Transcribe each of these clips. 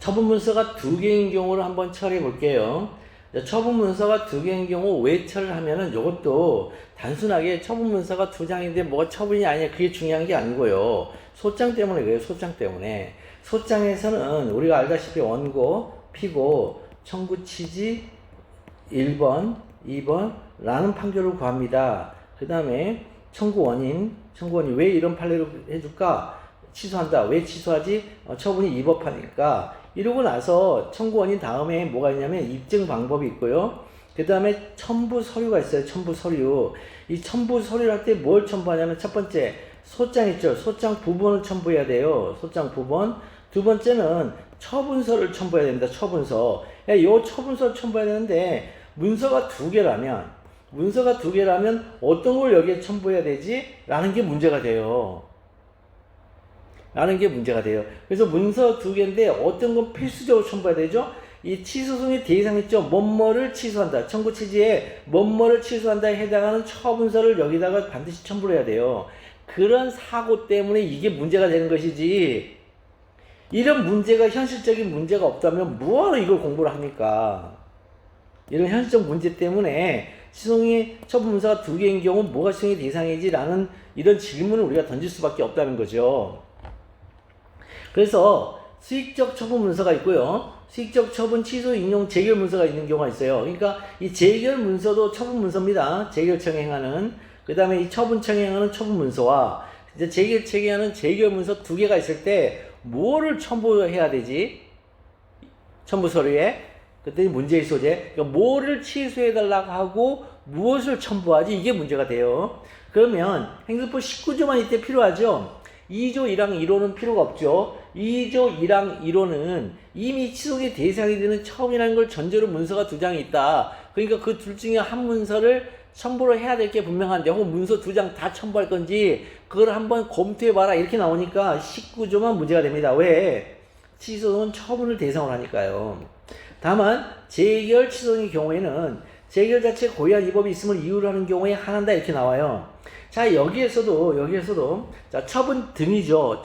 처분 문서가 두 개인 경우를 한번 처리해 볼게요. 처분 문서가 두 개인 경우 왜 처리를 하면은 이것도 단순하게 처분 문서가 두 장인데 뭐가 처분이 아니냐 그게 중요한 게 아니고요. 소장 때문에 그래요. 소장 때문에. 소장에서는 우리가 알다시피 원고, 피고, 청구 취지 1번, 2번 라는 판결을 구합니다. 그 다음에 청구원인 왜 이런 판례를 해줄까? 취소한다. 왜 취소하지? 처분이 위법하니까. 이러고 나서 청구원인 다음에 뭐가 있냐면 입증 방법이 있고요. 그 다음에 첨부 서류가 있어요. 첨부 서류. 이 첨부 서류를 할 때 뭘 첨부하냐면 첫 번째 소장 있죠. 소장 부본을 첨부해야 돼요. 소장 부본. 두 번째는 처분서를 첨부해야 됩니다. 처분서. 이 처분서를 첨부해야 되는데 문서가 두 개라면 어떤 걸 여기에 첨부해야 되지? 라는 게 문제가 돼요. 그래서 문서 두 개인데 어떤 건 필수적으로 첨부해야 되죠? 이 취소송의 대상 있죠? 뭐뭐를 취소한다. 청구 취지에 뭐뭐를 취소한다에 해당하는 처분서를 여기다가 반드시 첨부를 해야 돼요. 그런 사고 때문에 이게 문제가 되는 것이지, 이런 문제가 현실적인 문제가 없다면 뭐하러 이걸 공부를 합니까? 이런 현실적 문제 때문에 취소송의 처분문서가 두 개인 경우 뭐가 취소의 대상이지? 라는 이런 질문을 우리가 던질 수밖에 없다는 거죠. 그래서 수익적 처분 문서가 있고요. 수익적 처분 취소 인용 재결 문서가 있는 경우가 있어요. 그러니까 이 재결 문서도 처분 문서입니다. 재결청에 행하는. 그 다음에 이 처분청에 행하는 처분 문서와 이제 재결청에 행하는 재결 문서 두 개가 있을 때 뭐를 첨부해야 되지? 첨부 서류에. 그때 문제의 소재. 그러니까 뭐를 취소해달라고 하고 무엇을 첨부하지? 이게 문제가 돼요. 그러면 행정법 19조만 이때 필요하죠? 2조 1항 1호는 필요가 없죠. 2조 1항 1호는 이미 취소의 대상이 되는 처음이라는 걸 전제로 문서가 두 장이 있다. 그러니까 그 둘 중에 한 문서를 첨부를 해야 될 게 분명한데, 혹은 문서 두 장 다 첨부할 건지 그걸 한번 검토해봐라 이렇게 나오니까 19조만 문제가 됩니다. 왜? 취소는 처분을 대상으로 하니까요. 다만 재결 취소의 경우에는 재결 자체 고의한 위법이 있음을 이유로 하는 경우에 한한다 이렇게 나와요. 자, 여기에서도 자, 처분 등이죠.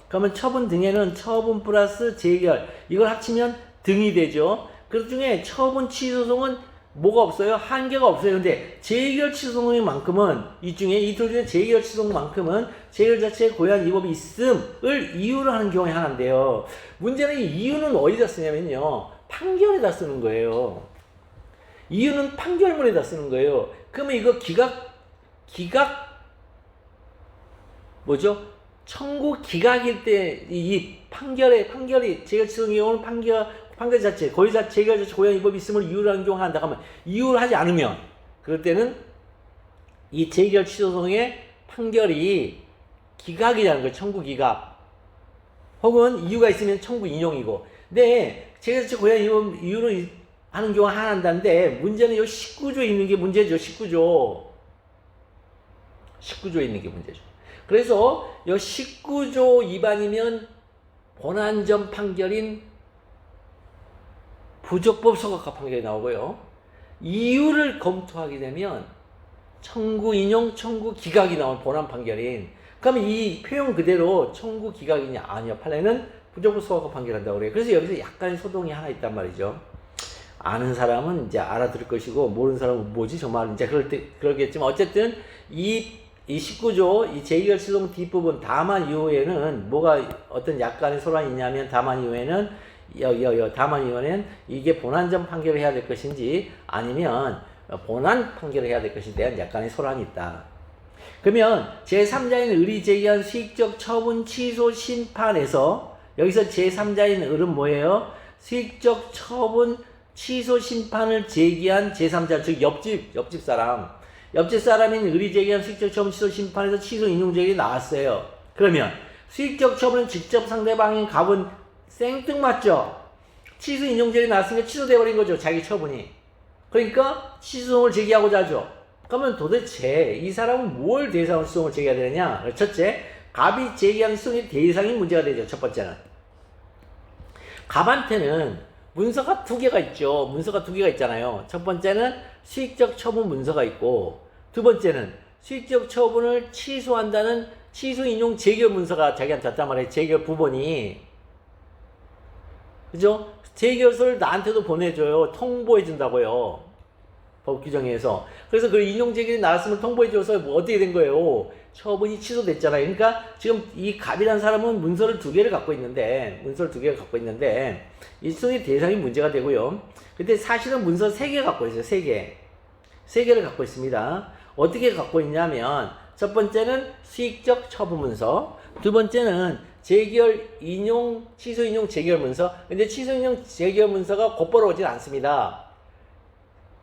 그러면 처분 등에는 처분 플러스 재결 이걸 합치면 등이 되죠. 그 중에 처분 취소송은 뭐가 없어요? 한계가 없어요. 근데 재결 취소송만큼은 이 둘 중에 재결 취소송만큼은 재결 자체에 고의한 위법이 있음을 이유로 하는 경우에 하나인데요. 문제는 이 이유는 어디다 쓰냐면요. 판결에다 쓰는 거예요. 이유는 판결문에다 쓰는 거예요. 그러면 이거 기각 뭐죠? 청구 기각일 때 이 판결이 재결 취소의 경우는 판결 자체, 재결 자체 고의한 위법이 있음을 이유로 하는 경우 한다 하면, 이유를 하지 않으면 그럴 때는 이 재결 취소송의 판결이 기각이라는 거예요. 청구 기각. 혹은 이유가 있으면 청구 인용이고. 근데 재결 자체 고의한 위법 이유로 하는 경우가 하나 한다는데, 문제는 이 19조에 있는 게 문제죠. 19조에 있는 게 문제죠. 그래서 이 19조 위반이면 본안전 판결인 부적법 소각화 판결이 나오고요. 이유를 검토하게 되면 청구 인용, 청구 기각이 나온 본안 판결인. 그러면 이 표현 그대로 청구 기각이냐? 아니요. 판례는 부적법 소각화 판결한다고 그래요. 그래서 여기서 약간의 소동이 하나 있단 말이죠. 아는 사람은 이제 알아들을 것이고, 모르는 사람은 뭐지 정말 이제 그러겠지만, 어쨌든 이 19조 이 재결 취소송 뒷부분 다만 이후에는 뭐가 어떤 약간의 소란이 있냐면, 다만 이후에는 이게 본안전 판결을 해야 될 것인지 아니면 본안 판결을 해야 될 것인지에 대한 약간의 소란이 있다. 그러면 제3자인 을이 제기한 수익적 처분 취소 심판에서, 여기서 제3자인 을은 뭐예요? 수익적 처분 취소 심판을 제기한 제3자, 즉 옆집 사람인 을이 제기한 수익적 처분 취소 심판에서 취소 인용 제기가 나왔어요. 그러면 수익적 처분은 직접 상대방인 갑은 생뚱맞죠? 취소 인용 제기가 나왔으니까 취소돼버린 거죠. 자기 처분이. 그러니까 취소송을 제기하고자 하죠. 그러면 도대체 이 사람은 뭘 대상으로 수송을 제기해야 되느냐? 첫째, 갑이 제기한 수송의 대상이 문제가 되죠. 첫 번째는. 갑한테는 문서가 두 개가 있잖아요. 첫 번째는 수익적 처분 문서가 있고, 두 번째는 수익적 처분을 취소한다는 취소 인용 재결 문서가 자기한테 왔단 말이에요. 재결 부본이. 그죠? 재결서를 나한테도 보내줘요. 통보해준다고요. 법 규정에서. 그래서 그 인용 재결이 나왔으면 통보해줘서 뭐 어떻게 된 거예요? 처분이 취소됐잖아요. 그러니까 지금 이 갑이라는 사람은 문서를 2개를 갖고 있는데, 이 수의 대상이 문제가 되고요. 근데 사실은 문서 3개 갖고 있어요. 3개. 3개를 갖고 있습니다. 어떻게 갖고 있냐면, 첫 번째는 수익적 처분 문서, 두 번째는 재결 인용, 취소 인용 재결 문서. 근데 취소 인용 재결 문서가 곧바로 오진 않습니다.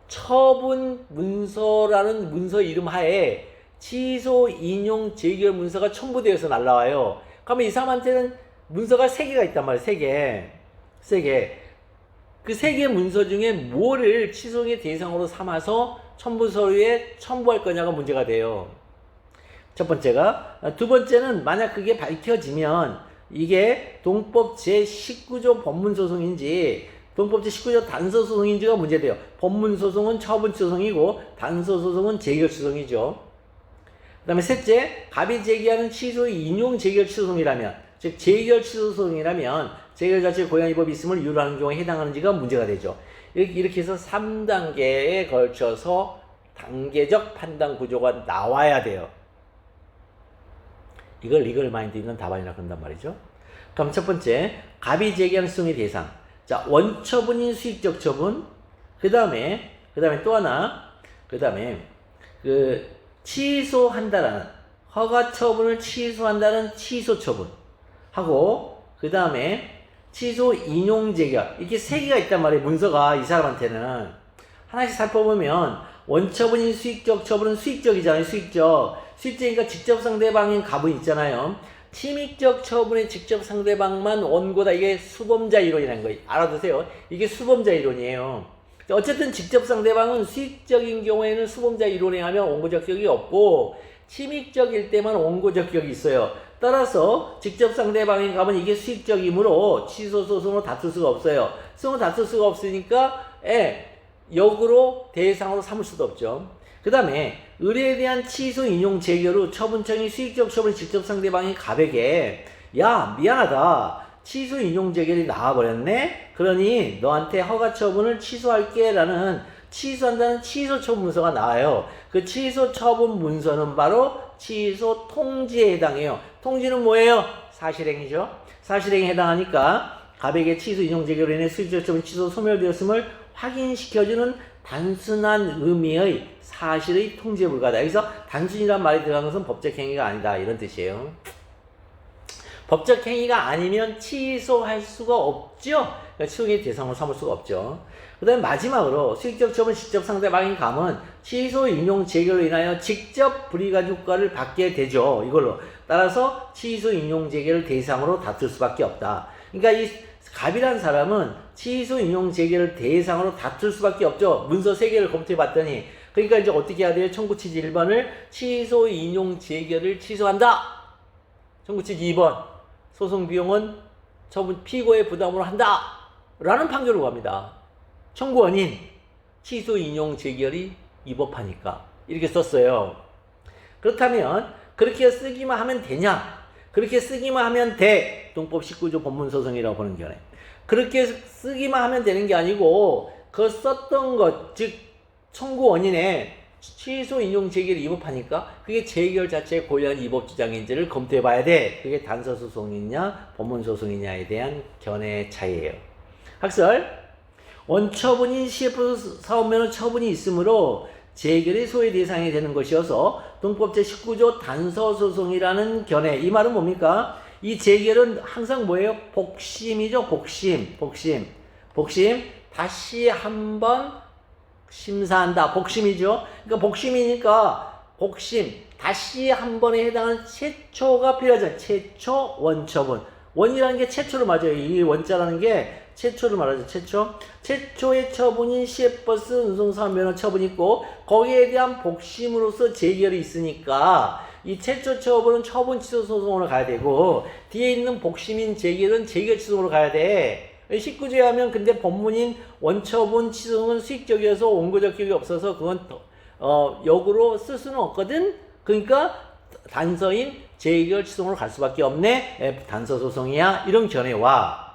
처분 문서라는 문서 이름 하에 취소 인용 재결 문서가 첨부되어서 날라와요. 그러면 이 사람한테는 문서가 3개가 있단 말이에요. 3개. 그 3개 문서 중에 뭐를 취소의 대상으로 삼아서 첨부 서류에 첨부할 거냐가 문제가 돼요. 첫 번째가. 두 번째는 만약 그게 밝혀지면 이게 동법 제19조 법문소송인지 동법 제19조 단서소송인지가 문제돼요. 법문소송은 처분소송이고 단서소송은 재결소송이죠. 그 다음에 셋째, 갑이 제기하는 취소 인용 재결취소송이라면, 즉 재결취소송이라면 재결 자체에 고양이법이 있음을 이유로 하는 경우에 해당하는지가 문제가 되죠. 이렇게 해서 3단계에 걸쳐서 단계적 판단 구조가 나와야 돼요. 이걸 리걸 마인드 있는 답안이라 그런단 말이죠. 그럼 첫 번째, 갑이 제기하는 소송의 대상. 자, 원처분인 수익적 처분. 그 다음에 또 하나. 취소한다라는, 허가 처분을 취소한다는 취소 처분. 하고, 그 다음에 취소 인용 재결. 이렇게 3개가 있단 말이에요. 문서가 이 사람한테는. 하나씩 살펴보면, 원처분인 수익적 처분은 수익적이잖아요. 수익적이니까 직접 상대방인 갑은 있잖아요. 침익적 처분의 직접 상대방만 원고다. 이게 수범자 이론이라는 거예요. 알아두세요. 이게 수범자 이론이에요. 어쨌든 직접 상대방은 수익적인 경우에는 수범자 이론에 하면 원고적 격이 없고, 침익적일 때만 원고적 격이 있어요. 따라서 직접 상대방인 갑은 이게 수익적이므로 취소소송으로 다툴 수가 없어요. 다툴 수가 없으니까 역으로 대상으로 삼을 수도 없죠. 그 다음에 의뢰에 대한 취소 인용 재결 후 처분청이 수익적 처분을 직접 상대방인 갑에게, 야 미안하다, 취소 인용 재결이 나와버렸네. 그러니 너한테 허가 처분을 취소할게 라는 취소한다는 취소 처분 문서가 나와요. 그 취소 처분 문서는 바로 취소 통지에 해당해요. 통지는 뭐예요? 사실행위죠. 사실행위에 해당하니까 갑에게 취소 인용 재결로 인해 수익적 처분 취소 소멸되었음을 확인시켜주는 단순한 의미의 사실의 통지에 불과하다. 여기서 단순이란 말이 들어간 것은 법적 행위가 아니다, 이런 뜻이에요. 법적 행위가 아니면 취소할 수가 없죠. 그러니까 취소의 대상으로 삼을 수가 없죠. 그 다음에 마지막으로 수익적 처분 직접 상대방인 감은 취소 인용 재결로 인하여 직접 불이익 효과를 받게 되죠. 이걸로. 따라서 취소 인용 재결을 대상으로 다툴 수밖에 없다. 그러니까 이 갑이라는 사람은 취소 인용 재결을 대상으로 다툴 수밖에 없죠. 문서 3개를 검토해 봤더니. 그러니까 이제 어떻게 해야 돼요? 청구 취지 1번을 취소 인용 재결을 취소한다. 청구 취지 2번. 소송 비용은 처분 피고의 부담으로 한다. 라는 판결을 갑니다. 청구 원인 취소 인용 재결이 위법하니까 이렇게 썼어요. 그렇다면 그렇게 쓰기만 하면 되냐? 그렇게 쓰기만 하면 돼. 동법 19조 법문소송이라고 보는 견해. 그렇게 쓰기만 하면 되는 게 아니고 그 썼던 것, 즉 청구 원인에 취소 인용 재결이 위법하니까 그게 재결 자체에 고유한 위법 주장인지를 검토해 봐야 돼. 그게 단서소송이냐 법문소송이냐에 대한 견해의 차이예요. 학설. 원처분인 CF 사업면허 처분이 있으므로 재결의 소외 대상이 되는 것이어서 동법 제19조 단서소송이라는 견해. 이 말은 뭡니까? 이 재결은 항상 뭐예요? 복심이죠. 복심. 다시 한번 심사한다. 복심이죠. 그러니까 복심이니까 다시 한 번에 해당하는 최초가 필요하죠. 최초 원처분. 원이라는 게 최초로 맞아요. 이 원자라는 게 최초를 말하죠. 최초의 처분인 시외버스 운송사업면허 처분이 있고 거기에 대한 복심으로서 재결이 있으니까 이 최초 처분은 처분 취소 소송으로 가야 되고 뒤에 있는 복심인 재결은 재결 취소로 가야 돼. 19조에 하면 근데 법문인 원처분 취소는 수익적이어서 원고적 격이 없어서 그건 역으로 쓸 수는 없거든. 그러니까 단서인 재결 취소로 갈 수밖에 없네. 단서 소송이야. 이런 견해와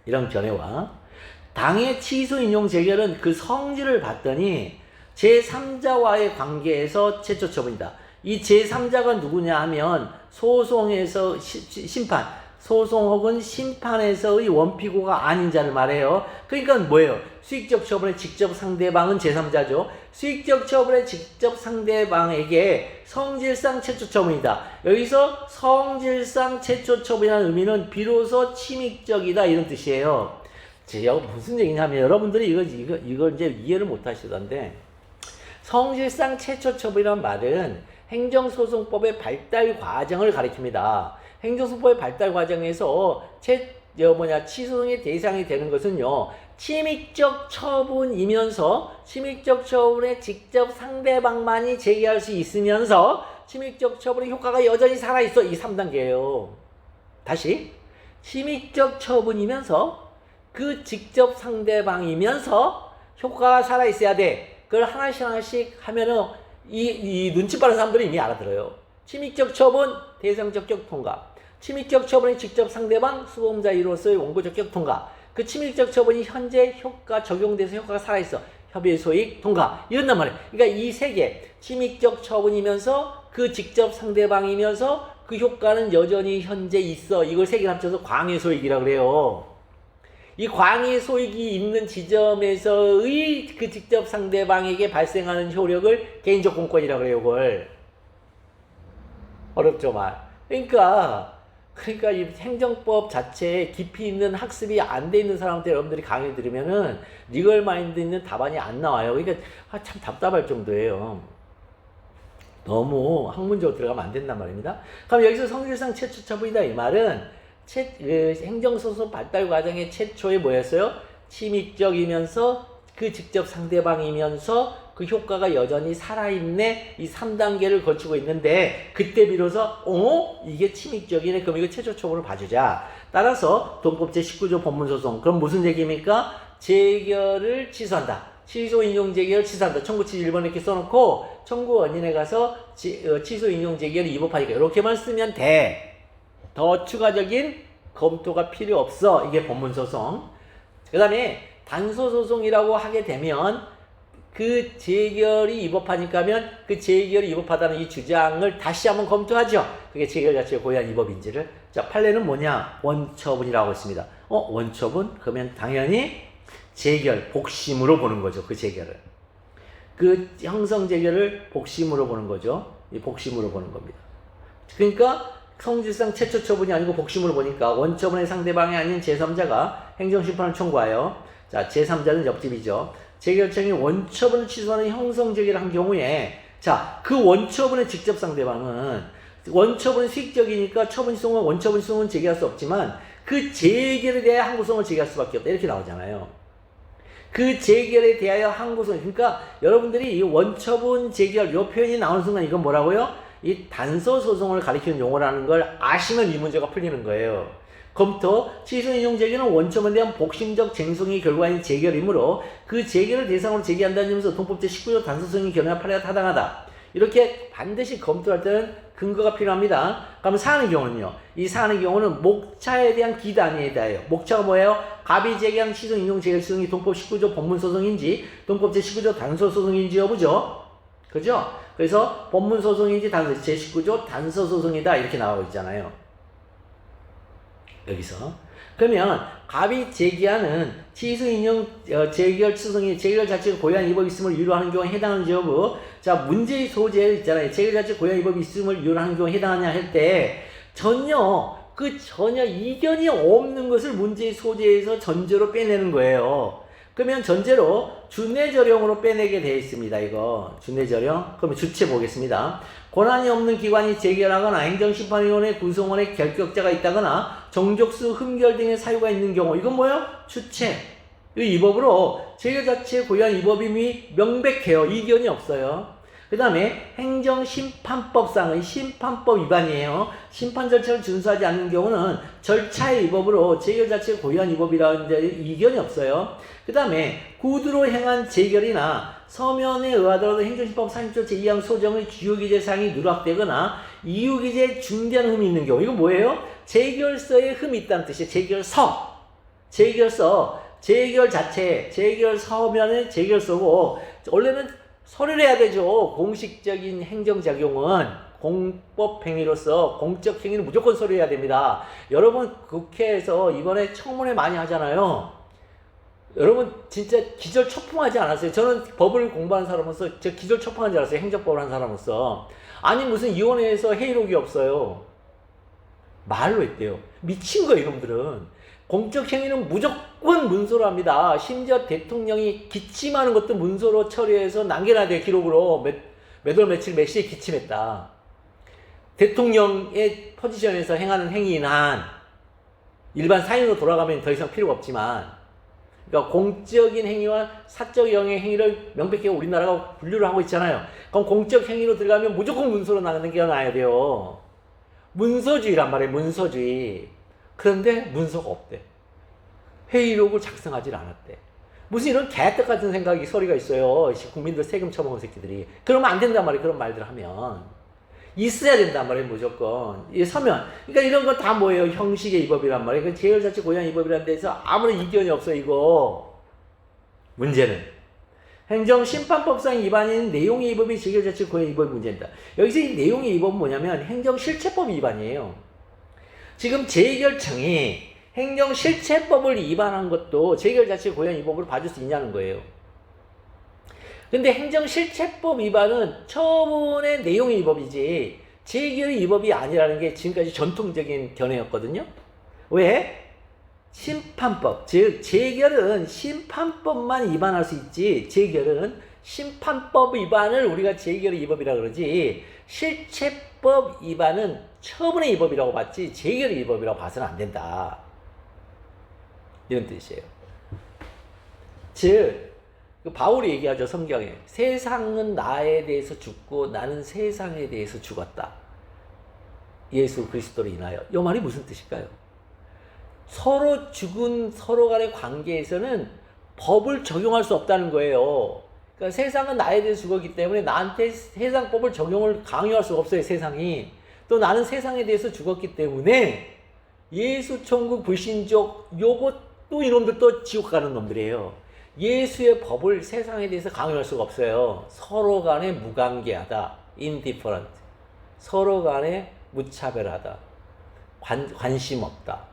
이런 견해와 당의 취소 인용 재결은 그 성질을 봤더니 제3자와의 관계에서 최초 처분이다. 이 제3자가 누구냐 하면 소송에서 심판, 소송 혹은 심판에서의 원피고가 아닌 자를 말해요. 그러니까 뭐예요? 수익적 처분의 직접 상대방은 제3자죠. 수익적 처분의 직접 상대방에게 성질상 최초 처분이다. 여기서 성질상 최초 처분이라는 의미는 비로소 침익적이다 이런 뜻이에요. 제가 무슨 얘기냐면 여러분들이 이걸 이제 이해를 못 하시던데 성질상 최초 처분이라는 말은 행정소송법의 발달 과정을 가리킵니다. 행정소송법의 발달 과정에서 취소의 대상이 되는 것은요, 침익적 처분이면서 침익적 처분의 직접 상대방만이 제기할 수 있으면서 침익적 처분의 효과가 여전히 살아있어. 이 3단계예요. 다시 침익적 처분이면서 그 직접 상대방이면서 효과가 살아있어야 돼. 그걸 하나씩 하면은 이 눈치 빠른 사람들이 이미 알아들어요. 침익적 처분, 대상 적격 통과. 침익적 처분의 직접 상대방, 수범자로서의 원고 적격 통과. 그 침익적 처분이 현재 적용돼서 효과가 살아있어. 협의 소익 통과. 이런단 말이에요. 그러니까 이 세 개. 침익적 처분이면서 그 직접 상대방이면서 그 효과는 여전히 현재 있어. 이걸 세 개를 합쳐서 광의 소익이라고 그래요. 이 광의 소익이 있는 지점에서의 그 직접 상대방에게 발생하는 효력을 개인적 공권이라고 그래요, 이걸. 어렵죠, 말. 그러니까 이 행정법 자체에 깊이 있는 학습이 안 돼 있는 사람한테 여러분들이 강의 들으면은 리걸 마인드 있는 답안이 안 나와요. 그러니까 참 답답할 정도예요. 너무 학문적으로 들어가면 안 된단 말입니다. 그럼 여기서 성질상 최초 처분이다 이 말은 행정소송 발달 과정의 최초에 뭐였어요? 침익적이면서 그 직접 상대방이면서 그 효과가 여전히 살아있네. 이 3단계를 거치고 있는데 그때 비로소 이게 침익적이네. 그럼 이거 최초 처분을 봐주자. 따라서 동법 제19조 법문소송. 그럼 무슨 얘기입니까? 재결을 취소한다. 취소 인용 재결을 취소한다. 청구치 1번 이렇게 써놓고 청구 원인에 가서 취소 인용 재결을 위법하니까 이렇게만 쓰면 돼. 더 추가적인 검토가 필요 없어. 이게 법문소송. 그 다음에 단소소송이라고 하게 되면 그 재결이 위법하니까 하면 그 재결이 위법하다는 이 주장을 다시 한번 검토하죠. 그게 재결 자체의 고유한 위법인지를. 자, 판례는 뭐냐? 원처분이라고 했습니다. 원처분? 그러면 당연히 재결, 복심으로 보는 거죠. 그 재결을. 그 형성 재결을 복심으로 보는 거죠. 이 복심으로 보는 겁니다. 그러니까 성질상 최초 처분이 아니고 복심으로 보니까 원처분의 상대방이 아닌 제3자가 행정심판을 청구하여 자 제3자는 옆집이죠. 재결청이 원처분을 취소하는 형성재결을 한 경우에 자 그 원처분의 직접 상대방은 원처분이 수익적이니까 처분 시송은 원처분 시송은 제기할 수 없지만 그 재결에 대하여 항고성을 제기할 수밖에 없다. 이렇게 나오잖아요. 그 재결에 대하여 항고성 그러니까 여러분들이 이 원처분 재결 요 표현이 나오는 순간 이건 뭐라고요? 이 단서 소송을 가리키는 용어라는 걸 아시면 이 문제가 풀리는 거예요. 검토, 취소 인용 재결은 원처분에 대한 복심적 쟁송의 결과인 재결이므로 그 재결을 대상으로 제기한다는 점에서 동법 제19조 단서 소송의 결론과 판례가 타당하다. 이렇게 반드시 검토할 때는 근거가 필요합니다. 그럼 사안의 경우는요. 이 사안의 경우는 목차에 대한 기단에 대하여 목차가 뭐예요? 갑이 제기한 취소 인용 재결 소송이 동법 19조 법문소송인지 동법 제19조 단서소송인지 여부죠. 그죠? 그래서 법문소송인지 제19조 단서소송이다 이렇게 나오고 있잖아요. 여기서 그러면 갑이 제기하는 취소 인용 재결 소송이 재결 자체가 고유한 위법이 있음을 유효하는 경우에 해당하는지 여부. 자 문제의 소재 있잖아요. 재결 자체가 고유한 위법이 있음을 유효하는 경우에 해당하냐 할 때 전혀 이견이 없는 것을 문제의 소재에서 전제로 빼내는 거예요. 그러면 전제로 준내저령으로 빼내게 되어 있습니다. 이거 준내저령. 그러면 주체 보겠습니다. 권한이 없는 기관이 재결하거나 행정심판위원회 구성원의 결격자가 있다거나 정족수 흠결 등의 사유가 있는 경우 이건 뭐예요? 주체. 이 위법으로 재결 자체의 고유한 위법임이 명백해요. 이견이 없어요. 그 다음에 행정심판법상의 심판법 위반이에요. 심판 절차를 준수하지 않는 경우는 절차의 위법으로 재결 자체의 고유한 위법이라는데 이견이 없어요. 그 다음에 구두로 행한 재결이나 서면에 의하더라도 행정심판법 30조 제2항 소정의 주요 기재 사항이 누락되거나 이유 기재에 중대한 흠이 있는 경우 이건 뭐예요? 재결서에 흠이 있다는 뜻이에요. 재결서. 재결서, 재결 자체, 재결 서면은 재결서고, 원래는 서류를 해야 되죠. 공식적인 행정작용은 공법 행위로서 공적 행위는 무조건 서류해야 됩니다. 여러분 국회에서 이번에 청문회 많이 하잖아요. 여러분 진짜 기절초풍하지 않았어요? 저는 법을 공부하는 사람으로서 저 기절초풍한 줄 알았어요. 행정법을 한 사람으로서. 아니 무슨 위원회에서 회의록이 없어요. 말로 했대요. 미친 거예요 이놈들은. 공적 행위는 무조건 문서로 합니다. 심지어 대통령이 기침하는 것도 문서로 처리해서 남겨놔야 돼요. 기록으로 몇 월 며칠 몇 시에 기침했다. 대통령의 포지션에서 행하는 행위인 한 일반 사인으로 돌아가면 더 이상 필요가 없지만, 그러니까 공적인 행위와 사적 영의 행위를 명백하게 우리나라가 분류를 하고 있잖아요. 그럼 공적 행위로 들어가면 무조건 문서로 남겨놔야 돼요. 문서주의란 말이에요. 문서주의. 그런데 문서가 없대. 회의록을 작성하지 않았대. 무슨 이런 개떡 같은 생각이 소리가 있어요. 국민들 세금 처먹은 새끼들이. 그러면 안 된단 말이에요. 그런 말들 하면. 있어야 된단 말이에요. 무조건. 이 서면. 그러니까 이런 건 다 뭐예요? 형식의 위법이란 말이에요. 그 제일자치 고양 위법이라는 데서 아무런 이견이 없어 이거. 문제는 행정심판법상 위반인 내용의 위법이 제일자치 고양 위법이 문제입니다. 여기서 이 내용의 위법은 뭐냐면 행정실체법 위반이에요. 지금 재결청이 행정실체법을 위반한 것도 재결자치 고양 위법으로 봐줄 수 있냐는 거예요. 근데 행정실체법 위반은 처분의 내용의 위법이지 재결의 위법이 아니라는 게 지금까지 전통적인 견해였거든요. 왜? 심판법, 즉 재결은 심판법만 위반할 수 있지, 재결은 심판법 위반을 우리가 재결의 위법이라고 그러지, 실체법 위반은 처분의 위법이라고 봤지 재결의 위법이라고 봐서는 안 된다. 이런 뜻이에요. 즉 바울이 얘기하죠. 성경에 세상은 나에 대해서 죽고 나는 세상에 대해서 죽었다. 예수 그리스도로 인하여. 이 말이 무슨 뜻일까요? 서로 죽은 서로 간의 관계에서는 법을 적용할 수 없다는 거예요. 그러니까 세상은 나에 대해서 죽었기 때문에 나한테 세상 법을 적용을 강요할 수가 없어요. 세상이. 또 나는 세상에 대해서 죽었기 때문에 예수 천국 불신족 요것도 이놈들도 지옥 가는 놈들이에요. 예수의 법을 세상에 대해서 강요할 수가 없어요. 서로 간에 무관계하다. indifferent. 서로 간에 무차별하다. 관심 없다.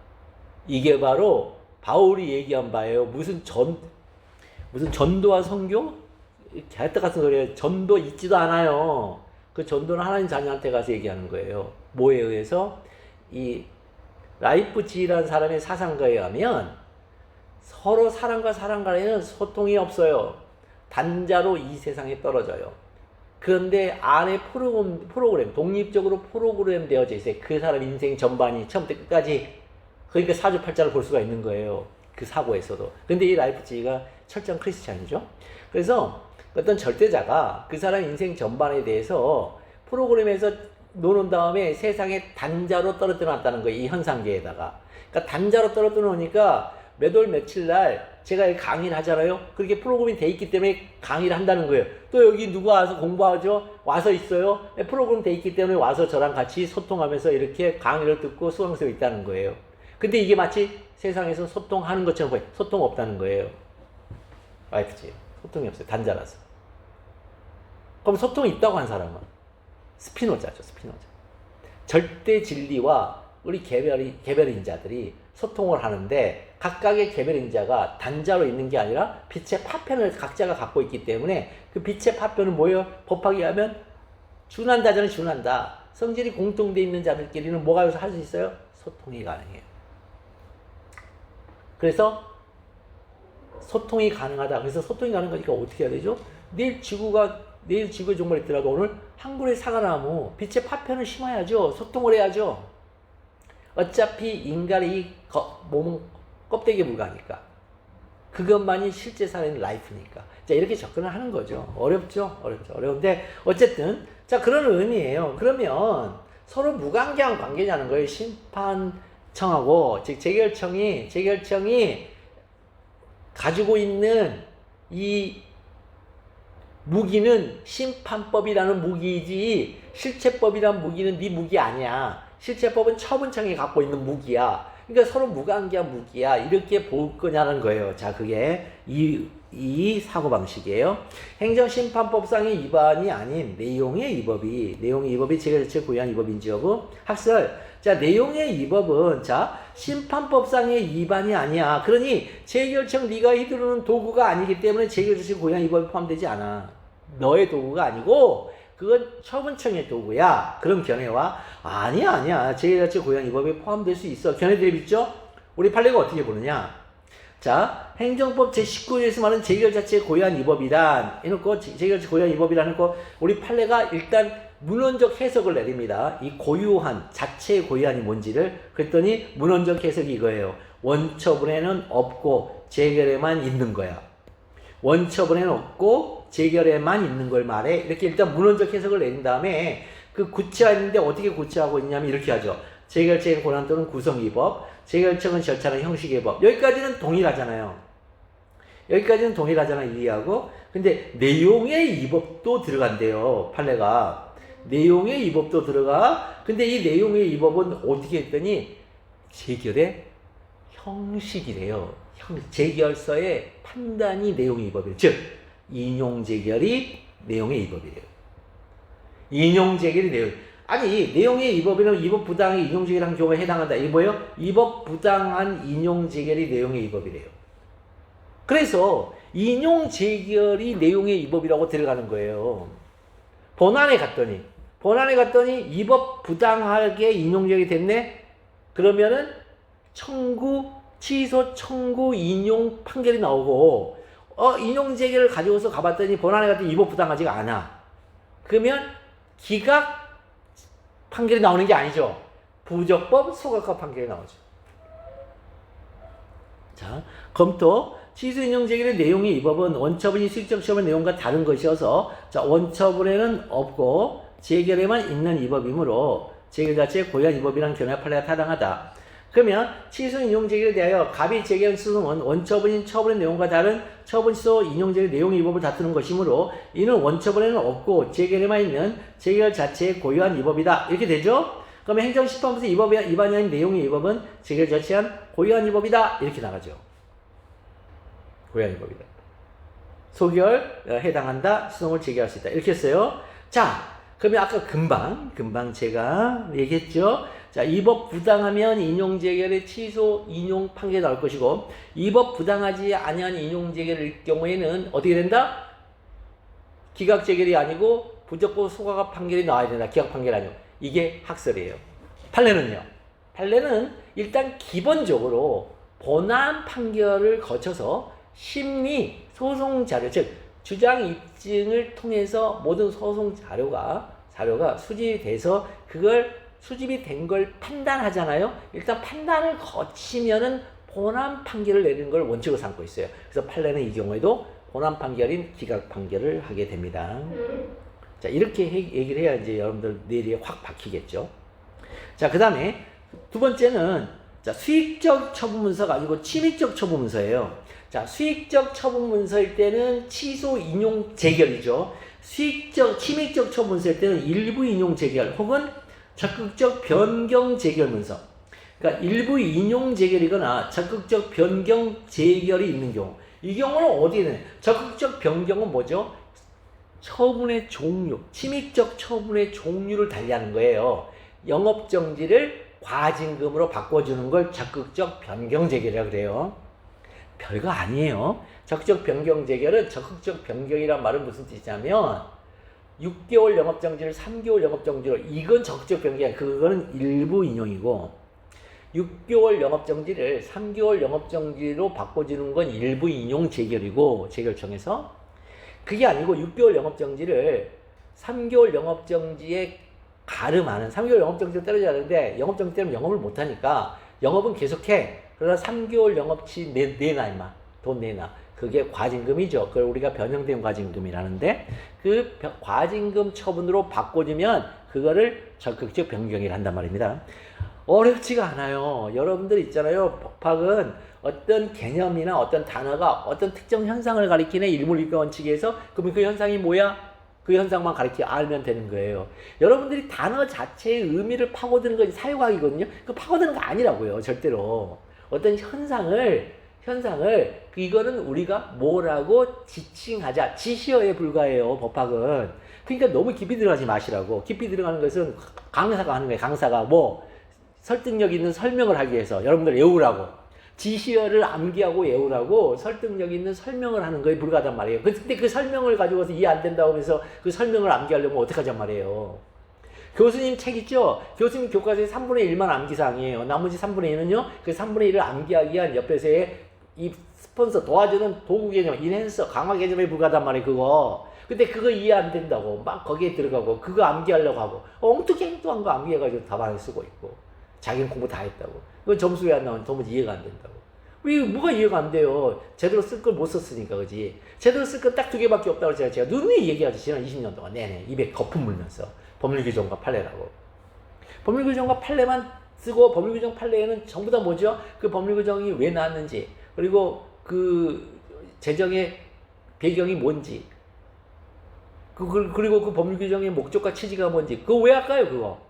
이게 바로 바울이 얘기한 바예요. 무슨 전도와 선교? 개떡 같은 소리예요. 전도 있지도 않아요. 그 전도는 하나님 자녀한테 가서 얘기하는 거예요. 뭐에 의해서? 이 라이프치히라는 사람의 사상가에 의하면 서로 사람과 사람 간에는 소통이 없어요. 단자로 이 세상에 떨어져요. 그런데 안에 프로그램, 독립적으로 프로그램 되어져 있어요. 그 사람 인생 전반이 처음부터 끝까지. 그러니까 사주팔자를 볼 수가 있는 거예요. 그 사고에서도. 근데 이 라이프치히가 철저한 크리스찬이죠. 그래서 어떤 절대자가 그 사람 인생 전반에 대해서 프로그램에서 노는 다음에 세상에 단자로 떨어뜨려 놨다는 거예요. 이 현상계에다가. 그러니까 단자로 떨어뜨려 놓으니까 몇 월 며칠 날 제가 강의를 하잖아요. 그렇게 프로그램이 돼 있기 때문에 강의를 한다는 거예요. 또 여기 누가 와서 공부하죠? 와서 있어요. 프로그램 돼 있기 때문에 와서 저랑 같이 소통하면서 이렇게 강의를 듣고 수강생이 있다는 거예요. 근데 이게 마치 세상에서 소통하는 것처럼 보여요. 소통 없다는 거예요. 라이프치 소통이 없어요. 단자라서. 그럼 소통이 있다고 한 사람은 스피노자죠. 스피노자. 절대 진리와 우리 개별인자들이 소통을 하는데 각각의 개별인자가 단자로 있는 게 아니라 빛의 파편을 각자가 갖고 있기 때문에 그 빛의 파편은 뭐예요? 법하게 하면 준한다잖아요. 준한다. 성질이 공통되어 있는 자들끼리는 뭐가 할 수 있어요? 소통이 가능해요. 그래서 소통이 가능하다. 그래서 소통이 가능하니까 어떻게 해야 되죠? 내일 지구에 정말 있더라도 오늘 한 그루의 사과나무 빛의 파편을 심어야죠. 소통을 해야죠. 어차피 인간의 몸은 껍데기에 불과하니까. 그것만이 실제 살아있는 라이프니까. 자, 이렇게 접근을 하는 거죠. 어렵죠? 어려운데, 어쨌든, 자, 그런 의미예요. 그러면 서로 무관계한 관계냐는 거예요. 심판청하고, 즉, 재결청이 가지고 있는 이 무기는 심판법이라는 무기이지, 실체법이라는 무기는 네 무기 아니야. 실체법은 처분청이 갖고 있는 무기야. 그러니까 서로 무관계야 무기야 이렇게 볼 거냐는 거예요. 자, 그게 이 사고방식이에요. 행정심판법상의 위반이 아닌 내용의 위법이 제가 자체 고유한 위법인지 여부 학설. 자, 내용의 위법은 자 심판법상의 위반이 아니야. 그러니 재결청 네가 휘두르는 도구가 아니기 때문에 재결청 고유한 위법이 포함되지 않아. 너의 도구가 아니고 그건 처분청의 도구야. 그럼 견해와 아니야 재결청 고유한 위법에 포함될 수 있어. 견해 대립 있죠? 우리 판례가 어떻게 보느냐? 자, 행정법 제19조에서 말하는 재결 자체의 고유한 위법이란 해놓고 재결 고유한 위법이란 해놓고 우리 판례가 일단 문헌적 해석을 내립니다. 이 고유한 자체의 고유한이 뭔지를 그랬더니 문헌적 해석이 이거예요. 원처분에는 없고 재결에만 있는 거야. 원처분에는 없고 재결에만 있는 걸 말해. 이렇게 일단 문헌적 해석을 내린 다음에 그 구체화했는데 어떻게 구체화하고 있냐면 이렇게 하죠. 재결청의 권한 또는 구성위법, 재결청은 절차는 형식위법. 여기까지는 동일하잖아요. 이해하고. 근데 내용의 위법도 들어간대요. 판례가. 내용의 위법도 들어가. 근데 이 내용의 위법은 어떻게 했더니 재결의 형식이래요. 재결서의 판단이 내용의 위법이에요. 즉 인용재결이 내용의 위법이래요. 인용재결이 내용. 아니 내용의 위법이라면 위법 부당의 인용재결한 경우에 해당한다. 이게 뭐예요? 위법 부당한 인용재결이 내용의 위법이래요. 그래서 인용재결이 내용의 위법이라고 들어가는 거예요. 본안에 갔더니 위법 부당하게 인용재결이 됐네? 그러면은 취소 청구 인용 판결이 나오고 인용재결을 가지고서 가봤더니 본안에 갔더니 위법 부당하지가 않아. 그러면 기각 판결이 나오는 게 아니죠. 부적법 소각화 판결이 나오죠. 자, 검토. 취소 인용재결의 내용의 위법은 원처분이 수익적 처분 내용과 다른 것이어서 자, 원처분에는 없고 재결에만 있는 위법이므로 재결 자체의 고유한 위법이라는 견해 판례가 타당하다. 그러면 취소 인용재결에 대하여 갑이 재결한 소송은 원처분인 처분의 내용과 다른 처분 취소 인용재결 내용의 위법을 다투는 것이므로 이는 원처분에는 없고 재결에만 있는 재결 자체의 고유한 위법이다. 이렇게 되죠? 그러면 행정심판부에서 위반이 아닌 내용의 위법은 재결 자체한 고유한 위법이다. 이렇게 나가죠. 고유한 위법이다. 소결 해당한다. 소송을 제기할 수 있다. 이렇게 했어요. 자, 그러면 아까 금방 제가 얘기했죠. 자, 위법 부당하면 인용재결의 취소 인용 판결이 나올 것이고 위법 부당하지 아니한 인용재결일 경우에는 어떻게 된다? 기각재결이 아니고 부적법 소각화 판결이 나와야 된다. 기각 판결이 아니고. 이게 학설이에요. 판례는 일단 기본적으로 본안 판결을 거쳐서 심리, 소송 자료, 즉 주장 입증을 통해서 모든 소송 자료가 수집이 돼서 그걸 수집이 된 걸 판단하잖아요. 일단 판단을 거치면은 본안 판결을 내리는 걸 원칙으로 삼고 있어요. 그래서 판례는 이 경우에도 본안 판결인 기각 판결을 하게 됩니다. 자, 이렇게 얘기를 해야 이제 여러분들 뇌리에 확 박히겠죠. 자, 그 다음에 두 번째는 자, 수익적 처분 문서가 아니고 침익적 처분 문서예요. 자, 수익적 처분 문서일 때는 취소 인용 재결이죠. 침익적 처분 문서일 때는 일부 인용 재결 혹은 적극적 변경 재결 문서. 그러니까 일부 인용 재결이거나 적극적 변경 재결이 있는 경우. 이 경우는 어디에 있는? 적극적 변경은 뭐죠? 처분의 종류, 침익적 처분의 종류를 달리하는 거예요. 영업정지를 과징금으로 바꿔주는 걸 적극적 변경 재결이라고 그래요. 별거 아니에요. 적극적 변경 재결은 적극적 변경이란 말은 무슨 뜻이냐면 6개월 영업정지를 3개월 영업정지로 이건 적극적 변경이야. 그거는 일부 인용이고 6개월 영업정지를 3개월 영업정지로 바꿔주는 건 일부 인용 재결이고 재결청에서 그게 아니고 6개월 영업정지를 3개월 영업정지에 가름하는 3개월 영업정지를 때려줘야 되는데 영업정지 때문에 영업을 못하니까 영업은 계속해. 그러나 3개월 영업치 내놔 임마. 돈 내놔. 그게 과징금이죠. 그걸 우리가 변형된 과징금이라는데 그 과징금 처분으로 바꿔주면 그거를 적극적 변경을 한단 말입니다. 어렵지가 않아요. 여러분들 있잖아요. 법학은 어떤 개념이나 어떤 단어가 어떤 특정 현상을 가리키는 일물일가 원칙에서 그러면 그 현상이 뭐야? 그 현상만 알면 되는 거예요. 여러분들이 단어 자체의 의미를 파고드는 건 사유과학이거든요. 그 파고드는 거 아니라고요. 절대로. 어떤 현상을 이거는 우리가 뭐라고 지칭하자. 지시어에 불과해요. 법학은. 그러니까 너무 깊이 들어가지 마시라고. 깊이 들어가는 것은 강사가 하는 거예요. 강사가 뭐 설득력 있는 설명을 하기 위해서 여러분들 외우라고. 지시어를 암기하고 외우라고 설득력 있는 설명을 하는 거에 불과하단 말이에요. 근데 그 설명을 가지고서 이해 안 된다고 해서 그 설명을 암기하려면 어떡하잔 말이에요. 교수님 책 있죠? 교수님 교과서에 3분의 1만 암기사항이에요. 나머지 3분의 2는요, 그 3분의 1을 암기하기 위한 옆에서의 이 스폰서 도와주는 도구 개념, 인핸서, 강화 개념에 불과하단 말이에요, 그거. 근데 그거 이해 안 된다고 막 거기에 들어가고 그거 암기하려고 하고 엉뚱한 거 암기해가지고 답안을 쓰고 있고 자기는 공부 다 했다고. 그건 점수 왜 안 나오는지 도무지 이해가 안 된다고. 왜 뭐가 이해가 안 돼요? 제대로 쓸 걸 못 썼으니까, 그지? 제대로 쓸 건 딱 2개밖에 없다고 제가 누누이 얘기하지, 지난 20년 동안. 내내 입에 거품 물면서. 법률규정과 판례라고. 법률규정과 판례만 쓰고 법률규정 판례에는 전부 다 뭐죠? 그 법률규정이 왜 나왔는지, 그리고 그 제정의 배경이 뭔지, 그리고 그 법률규정의 목적과 취지가 뭔지, 그거 왜 할까요, 그거?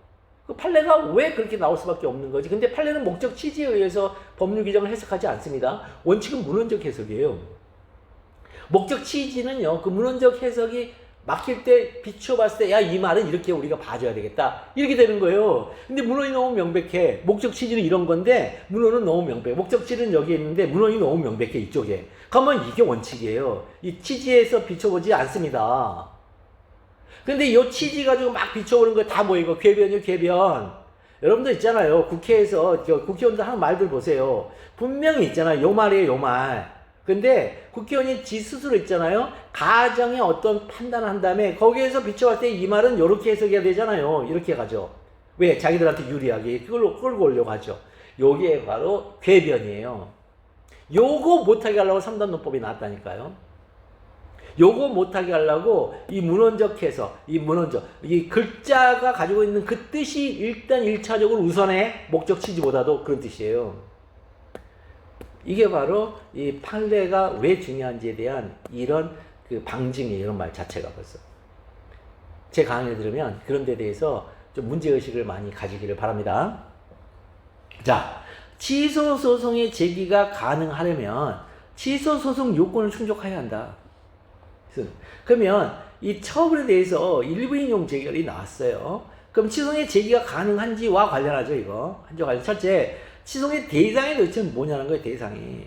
그 판례가 왜 그렇게 나올 수밖에 없는 거지? 근데 판례는 목적 취지에 의해서 법률 규정을 해석하지 않습니다. 원칙은 문헌적 해석이에요. 목적 취지는요, 그 문헌적 해석이 막힐 때 비춰봤을 때, 야, 이 말은 이렇게 우리가 봐줘야 되겠다. 이렇게 되는 거예요. 근데 문헌이 너무 명백해. 목적 취지는 이런 건데, 문헌은 너무 명백해. 목적 취지는 여기 있는데, 문헌이 너무 명백해, 이쪽에. 그러면 이게 원칙이에요. 이 취지에서 비춰보지 않습니다. 근데 이 취지 가지고 막 비춰보는 거 다 뭐 이거 궤변이요, 궤변. 여러분들 있잖아요. 국회에서 국회의원들 하는 말들 보세요. 분명히 있잖아요. 요 말이에요, 요 말. 근데 국회의원이 지 스스로 있잖아요. 가정의 어떤 판단을 한 다음에 거기에서 비춰봤을 때 이 말은 요렇게 해석해야 되잖아요. 이렇게 가죠. 왜? 자기들한테 유리하게 그걸로 끌고 오려고 하죠. 요게 바로 궤변이에요. 요거 못하게 하려고 3단 논법이 나왔다니까요. 요거 못하게 하려고 이 문헌적 해석, 이 글자가 가지고 있는 그 뜻이 일단 1차적으로 우선해. 목적 취지보다도 그런 뜻이에요. 이게 바로 이 판례가 왜 중요한지에 대한 이런 그 방증이에요. 이런 말 자체가 벌써. 제 강의를 들으면 그런 데 대해서 좀 문제의식을 많이 가지기를 바랍니다. 자, 취소소송의 제기가 가능하려면 취소소송 요건을 충족해야 한다. 그러면 이 처분에 대해서 일부 인용 재결이 나왔어요. 그럼 취소의 제기가 가능한지와 관련하죠, 이거. 한쪽 관련. 첫째, 취소의 대상이 도대체 뭐냐는 거예요, 대상이.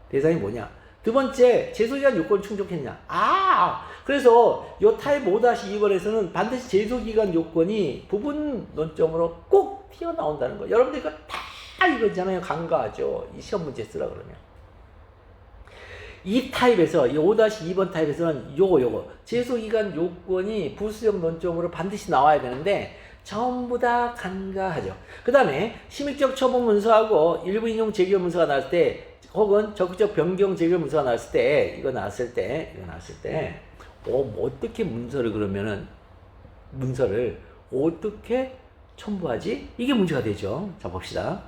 대상이 뭐냐. 두 번째, 제소기간 요건을 충족했냐. 그래서 요 타입 5-2번에서는 반드시 제소기간 요건이 부분 논점으로 꼭 튀어나온다는 거예요. 여러분들 이거 다 이거 있잖아요. 간과하죠. 이 시험 문제 쓰라 그러면. 이 타입에서, 이 5-2번 타입에서는 요거 제소기간 요건이 부수적 논점으로 반드시 나와야 되는데 전부 다 간과하죠. 그 다음에 심익적 처분 문서하고 일부 인용 재결 문서가 나왔을 때, 혹은 적극적 변경 재결 문서가 나왔을 때, 이거 나왔을 때 어떻게 문서를 어떻게 첨부하지? 이게 문제가 되죠. 자, 봅시다.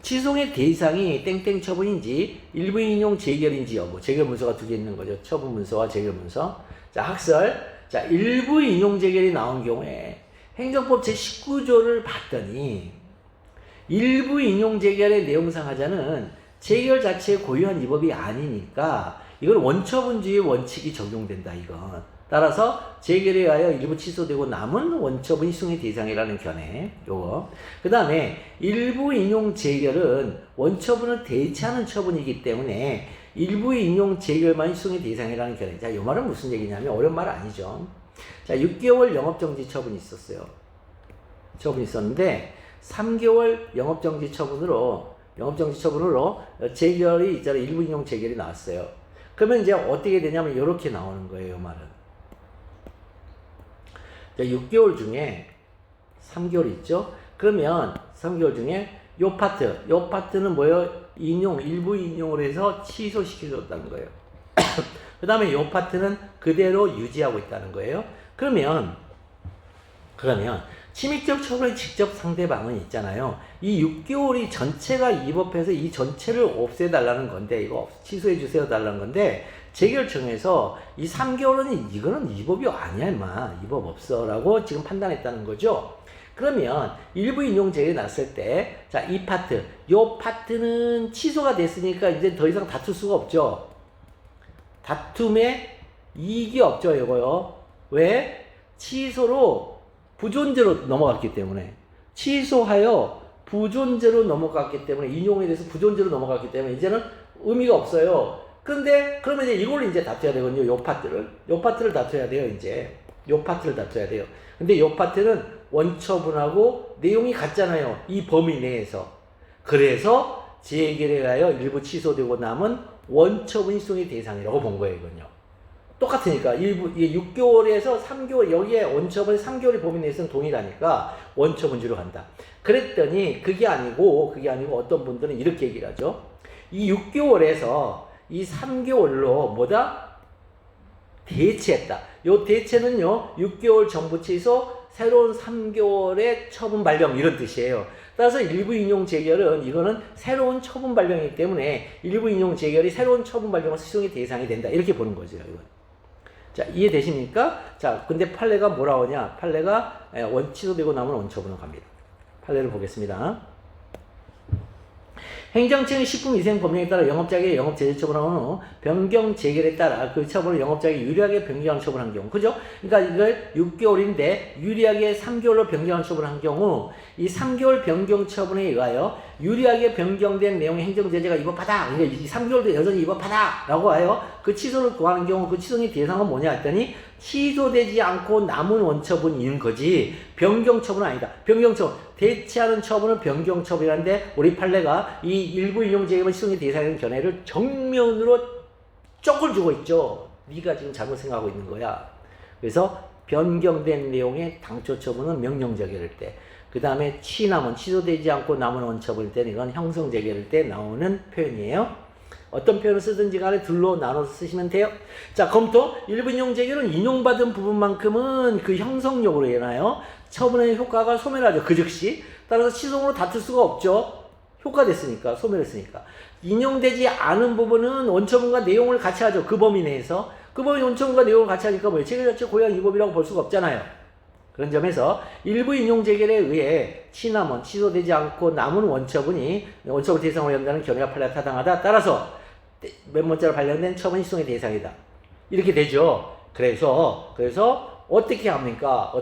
취소의 대상이 땡땡 처분인지 일부 인용 재결인지 여부. 재결 문서가 두 개 있는 거죠. 처분 문서와 재결 문서. 자, 학설. 자, 일부 인용 재결이 나온 경우에 행정법 제19조를 봤더니 일부 인용 재결의 내용상 하자는 재결 자체의 고유한 위법이 아니니까 이건 원처분주의 원칙이 적용된다, 이건. 따라서 재결에 의하여 일부 취소되고 남은 원처분이 수용의 대상이라는 견해. 요거. 그 다음에 일부 인용 재결은 원처분을 대체하는 처분이기 때문에 일부 인용 재결만이 수용의 대상이라는 견해. 자, 요 말은 무슨 얘기냐면 어려운 말 아니죠. 자, 6개월 영업정지 처분이 있었어요. 처분이 있었는데 3개월 영업정지 처분으로 재결이 있잖아요. 일부 인용 재결이 나왔어요. 그러면 이제 어떻게 되냐면 이렇게 나오는 거예요, 요 말은. 6개월 중에 3개월 있죠? 그러면 3개월 중에 요 파트는 뭐예요? 일부 인용을 해서 취소시켜줬다는 거예요. 그 다음에 요 파트는 그대로 유지하고 있다는 거예요. 그러면 침입적 처분의 직접 상대방은 있잖아요. 이 6개월이 전체가 위법해서 이 전체를 없애달라는 건데, 이거 취소해 주세요 달라는 건데, 재결청에서 이 3개월은 이거는 위법이 아니야, 임마. 위법 없어. 라고 지금 판단했다는 거죠. 그러면 일부 인용 재결이 났을 때, 자, 이 파트, 요 파트는 취소가 됐으니까 이제 더 이상 다툴 수가 없죠. 다툼에 이익이 없죠, 이거요. 왜? 취소로 부존재로 넘어갔기 때문에. 취소하여 부존재로 넘어갔기 때문에, 인용에 대해서 부존재로 넘어갔기 때문에 이제는 의미가 없어요. 근데 그러면 이제 이걸 이제 다투어야 되거든요. 요 파트를 다투어야 돼요. 이제 요 파트를 다투어야 돼요. 근데 요 파트는 원처분하고 내용이 같잖아요. 이 범위 내에서. 그래서 재결에 의하여 일부 취소되고 남은 원처분이 수용의 대상이라고 본 거예요. 이건요. 똑같으니까 일부 6개월에서 3개월, 여기에 원처분이 3개월의 범위 내에서는 동일하니까 원처분주로 간다. 그랬더니 그게 아니고 어떤 분들은 이렇게 얘기를 하죠. 이 6개월에서 이 3개월로 뭐다? 대체했다. 요 대체는요, 6개월 정부 취소, 새로운 3개월의 처분 발령, 이런 뜻이에요. 따라서 일부 인용 재결은 이거는 새로운 처분 발령이기 때문에 일부 인용 재결이 새로운 처분 발령을 수용의 대상이 된다. 이렇게 보는 거죠, 이건. 자, 이해되십니까? 자, 근데 판례가 뭐라 하냐? 판례가 취소되고 나면 원처분으로 갑니다. 판례를 보겠습니다. 행정처의 식품위생법령에 따라 영업자에게 영업제재 처분한 후 변경 재결에 따라 그 처분을 영업자에게 유리하게 변경하는 처분한 경우, 그죠? 그러니까 이걸 6개월인데 유리하게 3개월로 변경하는 처분한 경우, 이 3개월 변경 처분에 의하여 유리하게 변경된 내용의 행정제재가 위법하다. 그러니까 이 3개월도 여전히 위법하다라고 하여 그 취소를 구하는 경우, 그 취소의 대상은 뭐냐 했더니 취소되지 않고 남은 원처분인 거지 변경 처분은 아니다. 변경 처분, 대체하는 처분은 변경 처분이라는데 우리 판례가 이 일부 인용 재결 시행의 대상인 견해를 정면으로 쪽을 주고 있죠. 네가 지금 잘못 생각하고 있는 거야. 그래서 변경된 내용의 당초 처분은 명령 재결일 때, 그 다음에 취소되지 않고 남은 원처분일 때는 이건 형성 재결일 때 나오는 표현이에요. 어떤 표현을 쓰든지 간에 둘로 나눠서 쓰시면 돼요. 자, 검토. 일부 인용 재결은 인용받은 부분만큼은 그 형성력으로 인하여 처분의 효과가 소멸하죠. 그 즉시. 따라서 취소로 다툴 수가 없죠. 효과됐으니까, 소멸했으니까. 인용되지 않은 부분은 원처분과 내용을 같이 하죠. 그 범위 내에서. 그 범위 원처분과 내용을 같이 하니까 뭐예요? 재결 자체 고양 위법이라고 볼 수가 없잖아요. 그런 점에서 일부 인용 재결에 의해 취소되지 않고 남은 원처분이 원처분 대상으로 연다는 견해가 판례가 타당하다. 따라서 몇 번째로 발령된 처분이 수용의 대상이다. 이렇게 되죠. 그래서 어떻게 합니까?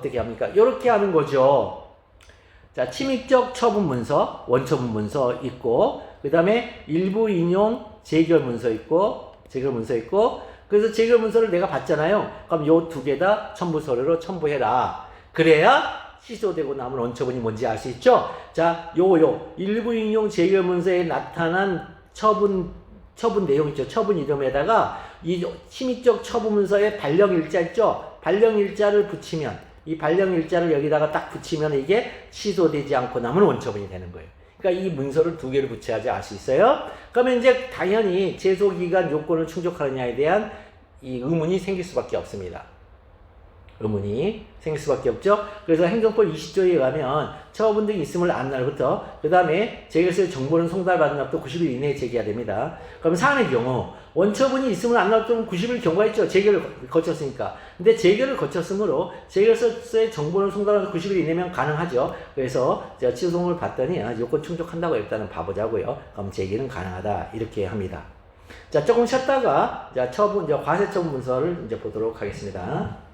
이렇게 하는 거죠. 자, 침입적 처분 문서, 원처분 문서 있고, 그 다음에 일부 인용 재결 문서 있고, 그래서 재결 문서를 내가 받잖아요. 그럼 요 두 개 다 첨부 서류로 첨부해라. 그래야 취소되고 남은 원처분이 뭔지 알 수 있죠? 자, 일부 인용 재결 문서에 나타난 처분 내용 있죠. 처분 이름에다가 이 침입적 처분 문서에 발령일자 있죠. 발령일자를 붙이면, 이 발령일자를 여기다가 딱 붙이면 이게 취소되지 않고 남은 원처분이 되는 거예요. 그러니까 이 문서를 두 개를 붙여야지 알 수 있어요. 그러면 이제 당연히 제소기간 요건을 충족하느냐에 대한 이 의문이 생길 수밖에 없습니다. 의문이 생길 수밖에 없죠. 그래서 행정법 20조에 의하면 처분 등이 있음을 안 날부터 그 다음에 재결서의 정보는 송달받은 날부터 90일 이내에 제기해야 됩니다. 그럼 사안의 경우 원처분이 있음을 안 날부터는 90일 경과했죠. 재결을 거쳤으니까. 근데 재결을 거쳤으므로 재결서의 정보는 송달받은 90일 이내면 가능하죠. 그래서 제가 취소송을 봤더니 요건 충족한다고 일단은 봐보자고요. 그럼 재결은 가능하다 이렇게 합니다. 자, 조금 쉬었다가 자, 과세 처분 문서를 이제 보도록 하겠습니다.